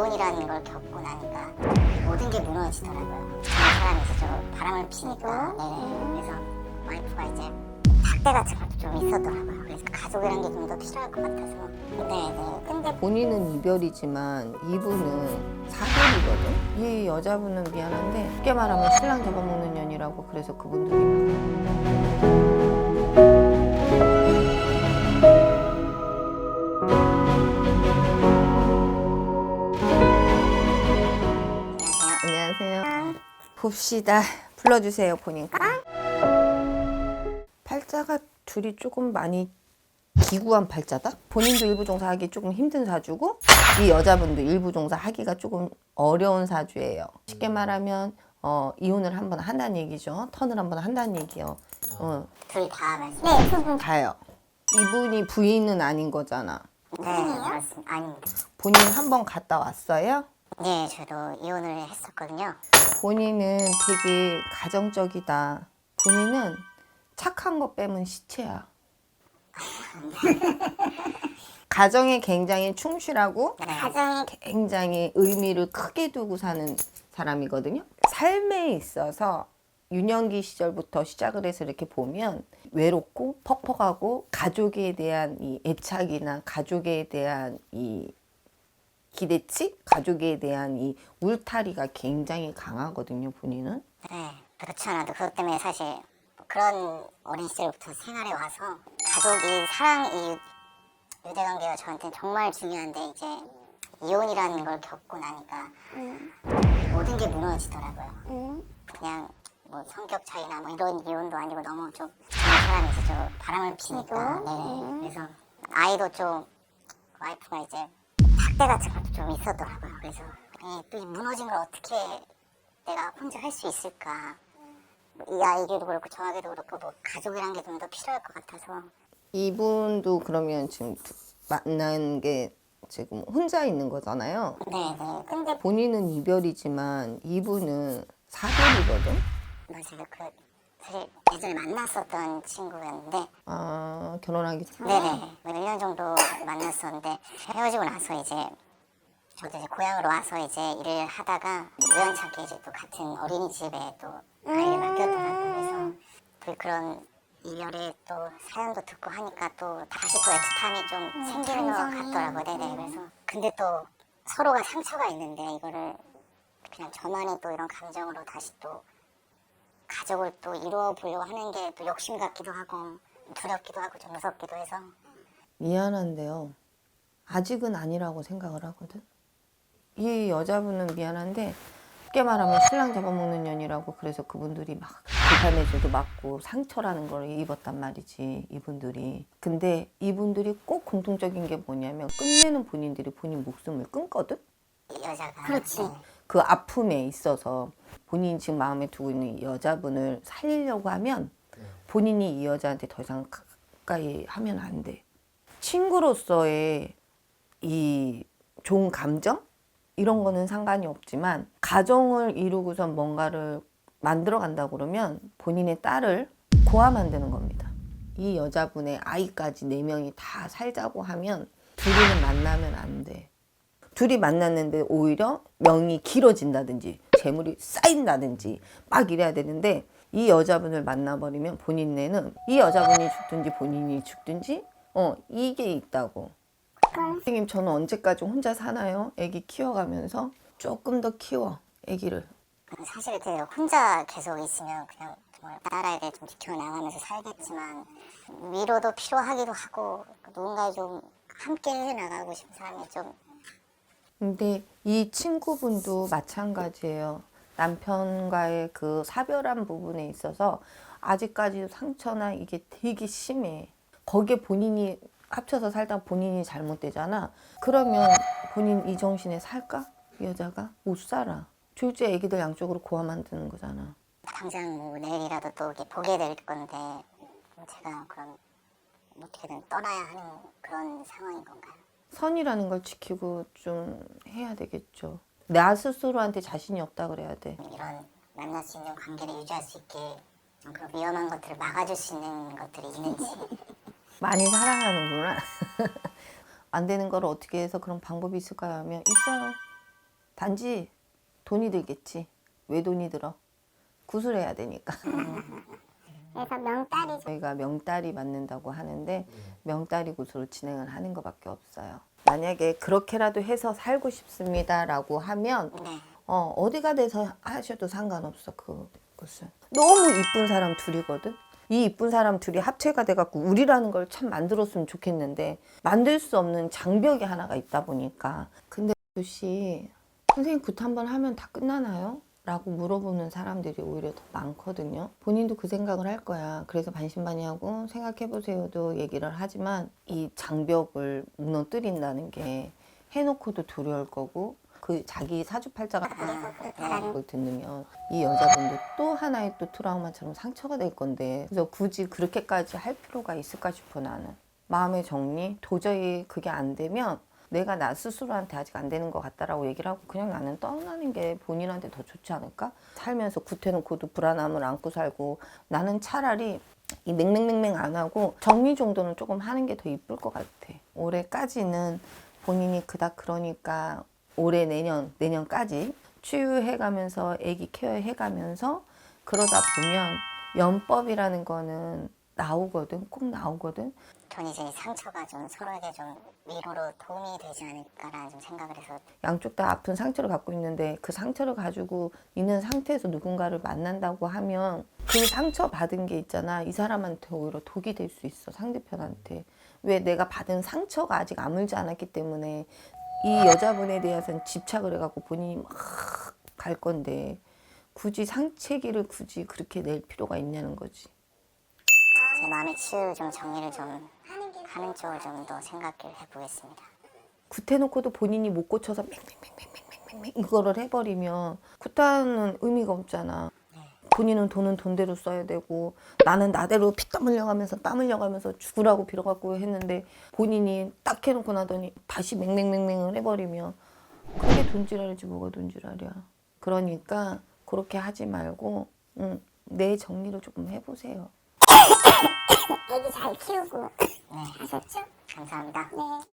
이혼이라는 걸 겪고 나니까 모든 게 무너지더라고요. 사람이 이제 좀 바람을 피니까. 네네. 그래서 와이프가 이제 삭대 같은 것도 좀 있었더라고요. 그래서 가족이라는 게 좀 더 필요할 것 같아서. 네네. 근데 본인은 이별이지만 이분은 사별이거든. 이 여자분은 미안한데 쉽게 말하면 신랑 잡아먹는 년이라고. 그래서 그분들이 안녕하세요. 안녕하세요. 봅시다. 불러주세요. 본인 거. 팔자가 둘이 조금 많이 기구한 팔자다. 본인도 일부 종사하기 조금 힘든 사주고 이 여자분도 일부 종사하기가 조금 어려운 사주예요. 쉽게 말하면 이혼을 한번 한다는 얘기죠. 턴을 한번 한다는 얘기요. 둘 다 말씀. 네, 두 분. 다요. 이분이 부인은 아닌 거잖아. 네, 맞습니다. 아닙니다. 본인 한번 갔다 왔어요? 네, 저도 이혼을 했었거든요. 본인은 되게 가정적이다. 본인은 착한 거 빼면 시체야. 가정에 굉장히 충실하고 가정이 굉장히 의미를 크게 두고 사는 사람이거든요. 삶에 있어서 유년기 시절부터 시작을 해서 이렇게 보면 외롭고 퍽퍽하고 가족에 대한 이 애착이나 가족에 대한 이 기대치, 가족에 대한 이 울타리가 굉장히 강하거든요, 본인은. 네, 그렇지 않아도 그것 때문에 사실 그런 어린 시절부터 생활해 와서 가족이 이 유대관계가 저한테는 정말 중요한데 이제 이혼이라는 걸 겪고 나니까 모든 게 무너지더라고요. 그냥 뭐 성격 차이나 뭐 이런 이혼도 아니고 너무 좀 사람이 이제 좀 바람을 피니까. 네네. 그래서 아이도 좀 와이프가 이제 삭대 같은 것도 좀 있었더라고요. 그래서 또 이 무너진 걸 어떻게 내가 혼자 할 수 있을까. 이 아이에게도 그렇고 저에게도 그렇고 뭐 가족이란 게 좀 더 필요할 것 같아서. 이분도 그러면 지금 만난 게 지금 혼자 있는 거잖아요. 네네. 근데 본인은 이별이지만 이분은 사별이거든. 제가 사실 예전에 만났었던 친구였는데 아, 결혼하기 전에. 네네. 1년 정도 만났었는데 헤어지고 나서 이제 저도 이제 고향으로 와서 이제 일을 하다가 우연찮게 이제 또 같은 어린이집에 또 아이를 맡겼더라고요. 그래서 또 그런 이별의 또 사연도 듣고 하니까 또 다시 또 애틋함이 좀 생기는 것 같더라고요. 네네. 그래서 근데 또 서로가 상처가 있는데 이거를 그냥 저만의 또 이런 감정으로 다시 또 가족을 또 이루어 보려고 하는 게 또 욕심 같기도 하고 두렵기도 하고 좀 무섭기도 해서. 미안한데요. 아직은 아니라고 생각을 하거든. 이 여자분은 미안한데 쉽게 말하면 신랑 잡아먹는 년이라고. 그래서 그분들이 막 비판의제도 맞고 상처라는 걸 입었단 말이지, 이분들이. 근데 이분들이 꼭 공통적인 게 뭐냐면 끝내는 본인들이 본인 목숨을 끊거든. 이 여자가. 그렇지. 그 아픔에 있어서 본인이 지금 마음에 두고 있는 이 여자분을 살리려고 하면 본인이 이 여자한테 더 이상 가까이 하면 안 돼. 친구로서의 이 좋은 감정? 이런 거는 상관이 없지만 가정을 이루고선 뭔가를 만들어 간다고 그러면 본인의 딸을 고아 만드는 겁니다. 이 여자분의 아이까지 4명이 다 살자고 하면 둘이는 만나면 안 돼. 둘이 만났는데 오히려 명이 길어진다든지 재물이 쌓인다든지 막 이래야 되는데 이 여자분을 만나버리면 본인네는 이 여자분이 죽든지 본인이 죽든지 이게 있다고. 선생님, 저는 언제까지 혼자 사나요? 애기 키워가면서 조금 더 키워, 애기를. 사실 이렇게 혼자 계속 있으면 그냥 정말 딸아이를 좀 지켜나가면서 살겠지만 위로도 필요하기도 하고 누군가 좀 함께 해나가고 싶은 사람이 좀. 근데 이 친구분도 마찬가지예요. 남편과의 그 사별한 부분에 있어서 아직까지 상처나 이게 되게 심해. 거기에 본인이 합쳐서 살다 본인이 잘못되잖아. 그러면 본인 이 정신에 살까? 이 여자가? 못 살아. 둘째 애기들 양쪽으로 고아 만드는 거잖아. 당장 뭐 내일이라도 또 이렇게 보게 될 건데 제가 그럼 어떻게든 떠나야 하는 그런 상황인 건가요? 선이라는 걸 지키고 좀 해야 되겠죠. 나 스스로한테 자신이 없다 그래야 돼. 이런 만날 수 있는 관계를 유지할 수 있게 좀 그런 위험한 것들을 막아줄 수 있는 것들이 있는지. 많이 사랑하는구나. 안 되는 걸 어떻게 해서 그런 방법이 있을까요? 하면 있어요. 단지 돈이 들겠지. 왜 돈이 들어? 구술해야 되니까. 그래서 명딸이 저희가 명딸이 맞는다고 하는데 명딸이 구술로 진행을 하는 것밖에 없어요. 만약에 그렇게라도 해서 살고 싶습니다라고 하면 네. 어디가 돼서 하셔도 상관없어. 그것은 너무 이쁜 사람 둘이거든. 이 이쁜 사람 둘이 합체가 돼갖고 우리라는 걸 참 만들었으면 좋겠는데 만들 수 없는 장벽이 하나가 있다 보니까. 근데 씨 선생님 굿 한 번 하면 다 끝나나요? 라고 물어보는 사람들이 오히려 더 많거든요. 본인도 그 생각을 할 거야. 그래서 반신반의하고 생각해보세요도 얘기를 하지만 이 장벽을 무너뜨린다는 게 해놓고도 두려울 거고 그 자기 사주팔자가 걸 듣으면 이 여자분도 또 하나의 또 트라우마처럼 상처가 될 건데 그래서 굳이 그렇게까지 할 필요가 있을까 싶어 나는. 마음의 정리 도저히 그게 안 되면 내가 나 스스로한테 아직 안 되는 것 같다라고 얘기를 하고 그냥 나는 떠나는 게 본인한테 더 좋지 않을까? 살면서 굿해놓고도 불안함을 안고 살고 나는 차라리 이 맹맹맹맹 안 하고 정리 정도는 조금 하는 게 더 이쁠 것 같아. 올해까지는 본인이 그닥 그러니까 올해 내년까지 치유해가면서 애기 케어해가면서 그러다 보면 연법이라는 거는 나오거든. 꼭 나오거든. 전 이제 상처가 좀 서로에게 좀 위로로 도움이 되지 않을까라는 좀 생각을 해서 양쪽 다 아픈 상처를 갖고 있는데 그 상처를 가지고 있는 상태에서 누군가를 만난다고 하면 그 상처 받은 게 있잖아. 이 사람한테 오히려 독이 될 수 있어. 상대편한테. 왜 내가 받은 상처가 아직 아물지 않았기 때문에 이 여자분에 대해서는 집착을 해갖고 본인이 막 갈 건데 굳이 상체기를 굳이 그렇게 낼 필요가 있냐는 거지. 제 마음의 치유 좀 정리를 좀 하는 쪽을 좀 더 생각을 해보겠습니다. 굿해놓고도 본인이 못 고쳐서 맹맹맹맹맹맹맹 이거를 해버리면 굿하는 의미가 없잖아. 본인은 돈은 돈대로 써야 되고 나는 나대로 피땀 흘려가면서 땀 흘려가면서 죽으라고 빌어갖고 했는데 본인이 딱 해놓고 나더니 다시 맹맹맹맹을 해버리면 그게 돈지랄이지 뭐가 돈지랄이야. 그러니까 그렇게 하지 말고 내 정리를 조금 해보세요. 애기 잘 키우고 하셨죠? 감사합니다. 네.